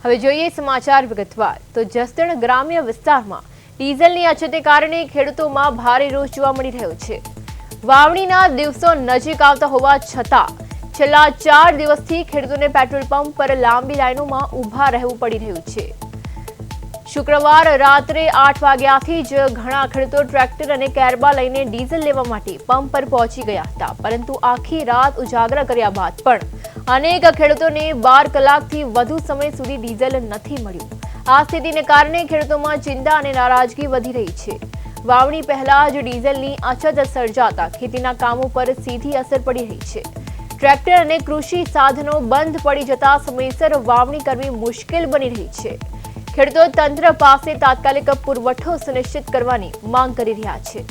હવે જોઈએ સમાચાર વિગતવાર તો જસદણ ગ્રામ્ય વિસ્તારમાં ડીઝલની અછતને કારણે ખેડૂતોમાં ભારે રોષ જોવા મળી રહ્યો છે। વાવણીના દિવસો નજીક આવતા હોવા છતાં છેલ્લા 4 દિવસથી ખેડૂતોને પેટ્રોલ પંપ પર લાંબી લાઈનોમાં ઊભા રહેવું પડી રહ્યું છે। શુક્રવાર રાત્રે 8 વાગ્યાથી જ ઘણા ખેડૂતો ટ્રેક્ટર અને કેરબા લઈને ડીઝલ લેવા માટે પંપ પર પહોંચી ગયા હતા, પરંતુ આખી રાત ઉજાગરા કર્યા બાદ પણ અનેક ખેડૂતોને 12 કલાકથી વધુ સમય સુધી ડીઝલ નથી મળ્યું। આ સ્થિતિને કારણે ખેડૂતોમાં ચિંતા અને નારાજગી વધી રહી છે। વાવણી પહેલા જ ડીઝલની અછત સર્જાતા ખેતીના કામો પર સીધી અસર પડી રહી છે। ટ્રેક્ટર અને કૃષિ સાધનો બંધ પડી જતા સમયસર વાવણી કરવી મુશ્કેલ બની રહી છે। ખેડૂતો તંત્ર પાસે તાત્કાલિક પુરવઠો સુનિશ્ચિત કરવાની માંગ કરી રહ્યા છે।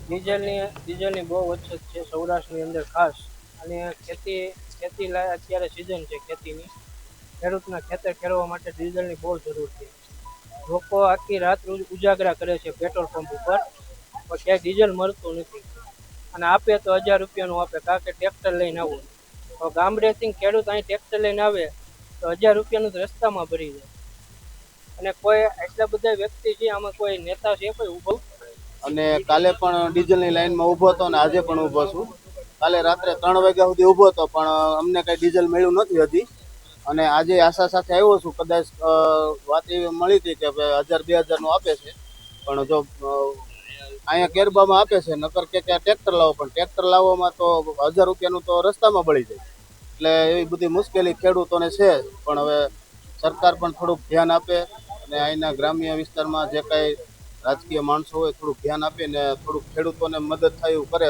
ડીઝલની બહુ અછત છે સૌરાષ્ટ્રની અંદર ખાસ। અને ખેતી અત્યારે સિઝન છે ખેતીની, ખેડૂતના ખેતર ખેડવા માટે ડીઝલની બહુ જરૂર છે। લોકો આખી રાત રોજ ઉજાગરા કરે છે પેટ્રોલ પંપ ઉપર, પણ ક્યાંય ડીઝલ મળતું નથી। અને આપે તો 1000 રૂપિયાનું આપે, કારણ કે ટ્રેક્ટર લઈને આવું। તો ગામડેથી ખેડૂત અહીં ટ્રેક્ટર લઈને આવે તો 1000 રૂપિયાનું તો રસ્તામાં ભરી જાય। અને કોઈ એટલા બધા વ્યક્તિ છે, આમાં કોઈ નેતા છે કોઈ ઊભો? અને કાલે પણ ડીઝલની લાઈનમાં ઊભો હતો અને આજે પણ ઊભો છું। કાલે રાત્રે 3 વાગ્યા સુધી ઊભો હતો, પણ અમને કઈ ડીઝલ મળ્યું નથી હજી। અને આજે આશા સાથે આવ્યો છું, કદાચ વાત એવી મળી હતી કે 1000-2000 નું આપે છે, પણ જો અહીંયા કેરબામાં આપે છે, નકર કે ટ્રેક્ટર લાવો, પણ ટ્રેક્ટર લાવવામાં તો 1000 રૂપિયાનું તો રસ્તામાં બળી જાય। એટલે એવી બધી મુશ્કેલી ખેડૂતોને છે, પણ હવે સરકાર પણ થોડુંક ધ્યાન આપે અને અહીંના ગ્રામ્ય વિસ્તારમાં જે કાંઈ રાજકીય માણસો હોય થોડુંક ધ્યાન આપીને થોડુંક ખેડૂતોને મદદ થાય એવું કરે